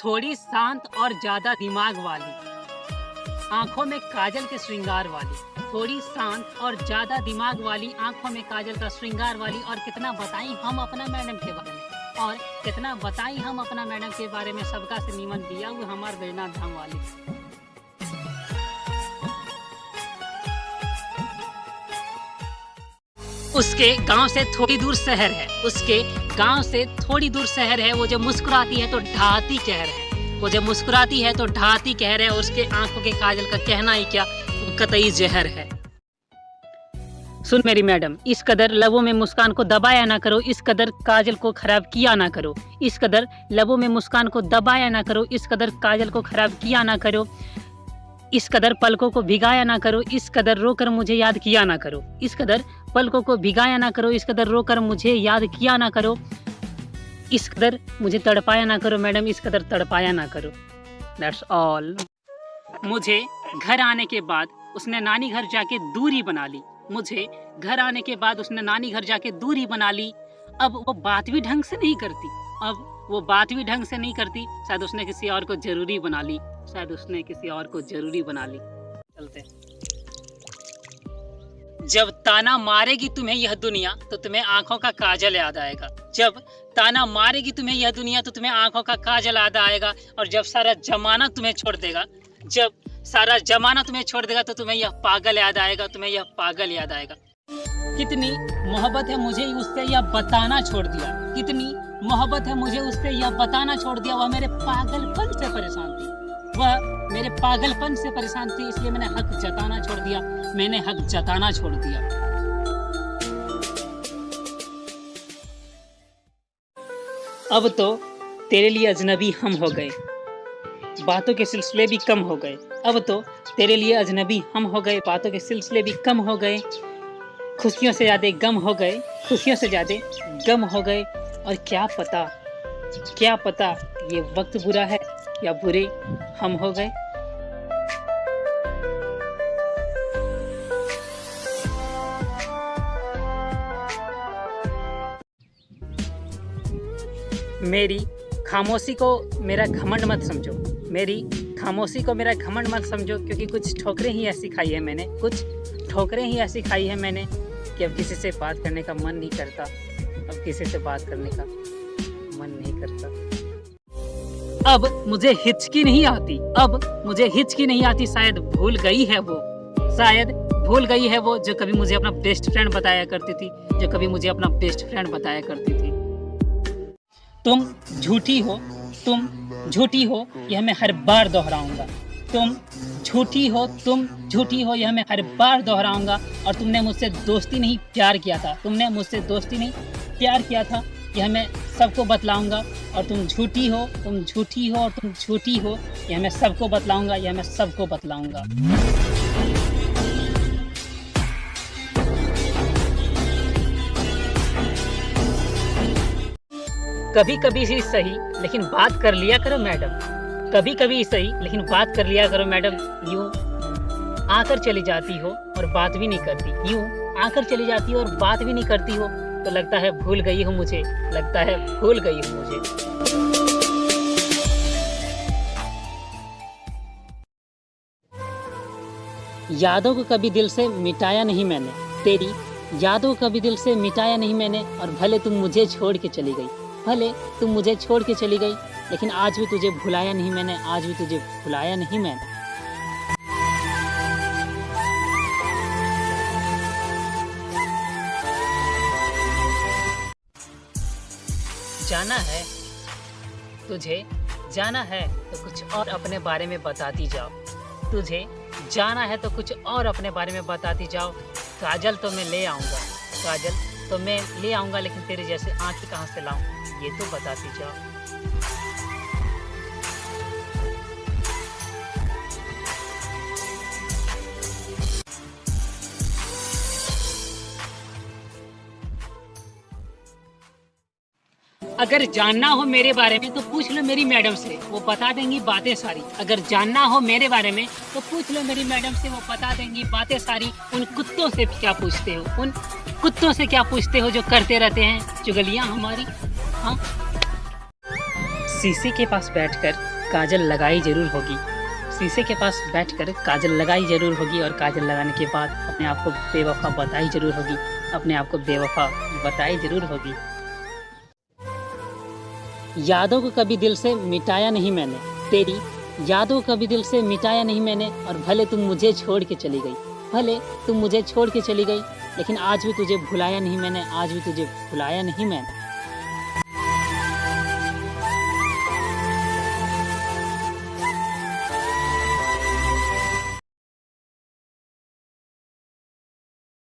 थोड़ी शांत और ज्यादा दिमाग वाली, आंखों में काजल के श्रृंगार वाली। थोड़ी शांत और ज्यादा दिमाग वाली, आंखों में काजल का श्रृंगार वाली। और कितना बताई हम अपना मैडम के बारे में, और कितना बताई हम अपना मैडम के बारे में। सबका से नीमन दिया हुआ हमार बैजनाथ धाम वाली। उसके गांव से थोड़ी दूर शहर है, उसके गांव से थोड़ी दूर शहर है। वो जब मुस्कुराती है तो ढाती कहर है, वो जब मुस्कुराती है तो ढाती कहर है। उसके आंखों के काजल का कहना ही क्या, कतई जहर है। सुन मेरी मैडम, इस कदर लबों में मुस्कान को दबाया ना करो, इस कदर काजल को खराब किया ना करो। इस कदर लबों में मुस्कान को दबाया ना करो, इस कदर काजल को खराब किया ना करो। इस कदर पलकों को भिगाया ना करो, इस कदर रोकर मुझे याद किया ना करो। इस कदर पलकों को भिगाया ना करो, इस कदर रोकर मुझे याद किया ना करो। इस कदर मुझे तड़पाया ना करो मैडम, इस कदर तड़पाया ना करो। That's all. मुझे घर आने के बाद उसने नानी घर जाके दूरी बना ली, मुझे घर आने के बाद उसने नानी घर जाके दूरी बना ली। अब वो बात भी ढंग से नहीं करती, अब वो बात भी ढंग से नहीं करती। शायद उसने किसी और को जरूरी बना ली, शायद उसने किसी और को जरूरी बना ली। चलते। जब ताना मारेगी तुम्हें यह दुनिया तो तुम्हें आंखों का काजल याद आएगा। जब ताना मारेगी तुम्हें यह दुनिया तो तुम्हें आंखों का काजल याद आएगा। और जब सारा जमाना तुम्हें छोड़ देगा, जब सारा जमाना तुम्हें छोड़ देगा तो तुम्हें यह पागल याद आएगा, तुम्हें यह पागल याद आएगा। कितनी मोहब्बत है मुझे उससे यह बताना छोड़ दिया, कितनी मोहब्बत है मुझे उससे यह बताना छोड़ दिया। वह मेरे पागलपन से परेशान थी, वह मेरे पागलपन से परेशान थी, इसलिए मैंने हक जताना छोड़ दिया, मैंने हक जताना छोड़ दिया। अब तो तेरे लिए अजनबी हम हो गए, बातों के सिलसिले भी कम हो गए। अब तो तेरे लिए अजनबी हम हो गए, बातों के सिलसिले भी कम हो गए। खुशियों से ज़्यादा गम हो गए, खुशियों से ज़्यादा गम हो गए। और क्या पता ये वक्त बुरा है या बुरे हम हो गए। मेरी खामोशी को मेरा घमंड मत समझो, मेरी खामोशी को मेरा घमंड मत समझो, क्योंकि कुछ ठोकरें ही ऐसी खाई है मैंने, कुछ ठोकरें ही ऐसी खाई है मैंने कि अब किसी से बात करने का मन नहीं करता, अब किसी से बात करने का मन नहीं करता। अब मुझे हिचकी नहीं आती, अब मुझे हिचकी नहीं आती। शायद भूल गई है वो, शायद भूल गई है वो जो कभी मुझे अपना बेस्ट फ्रेंड बताया करती थी, जो कभी मुझे अपना बेस्ट फ्रेंड बताया करती थी। तुम झूठी हो, तुम झूठी हो, यह मैं हर बार दोहराऊंगा। तुम झूठी हो, तुम झूठी हो, यह मैं हर बार दोहराऊंगा। और तुमने मुझसे दोस्ती नहीं प्यार किया था, तुमने मुझसे दोस्ती नहीं प्यार किया था, यह मैं सबको बतलाऊंगा। और तुम झूठी हो, तुम झूठी हो, और तुम झूठी हो, यह मैं सबको बतलाऊंगा, यह मैं सबको बतलाऊंगा। कभी कभी ही सही लेकिन बात कर लिया करो मैडम, कभी कभी सही लेकिन बात कर लिया करो मैडम। यूं आकर चली जाती हो और बात भी नहीं करती, यूं आकर चली जाती हो और बात भी नहीं करती हो, तो लगता है भूल गई हो मुझे, लगता है भूल गई हो मुझे। यादों को कभी दिल से मिटाया नहीं मैंने, तेरी यादों को कभी दिल से मिटाया नहीं मैंने। और भले तुम मुझे छोड़ के चली गई, भले तुम मुझे छोड़ के चली गई, लेकिन आज भी तुझे भुलाया नहीं मैंने, आज भी तुझे भुलाया नहीं मैंने। जाना है तुझे, जाना है तो कुछ और अपने बारे में बताती जाओ, तुझे जाना है तो कुछ और अपने बारे में बताती जाओ। काजल तो मैं ले आऊँगा, काजल तो मैं ले आऊँगा, लेकिन तेरे जैसे आँखें कहाँ से लाऊं, ये तो बताती जाओ। अगर जानना हो मेरे बारे में तो पूछ लो मेरी मैडम से, वो बता देंगी बातें सारी। अगर जानना हो मेरे बारे में तो पूछ लो मेरी मैडम से, वो बता देंगी बातें सारी। उन कुत्तों से क्या पूछते हो, उन कुत्तों से क्या पूछते हो जो करते रहते हैं चुगलियां हमारी। हाँ, शीशे के पास बैठकर काजल लगाई ज़रूर होगी। शीशे के पास बैठकर काजल लगाई ज़रूर होगी और काजल लगाने के बाद अपने आप को बेवफ़ा बताई ज़रूर होगी, अपने आप को बेवफ़ा बताई ज़रूर होगी। यादों को कभी दिल से मिटाया नहीं मैंने, तेरी यादों को कभी दिल से मिटाया नहीं मैंने, और भले तुम मुझे छोड़ के चली गई, भले तुम मुझे छोड़ के चली गई, लेकिन आज भी तुझे भुलाया नहीं मैंने, आज भी तुझे भुलाया नहीं मैंने।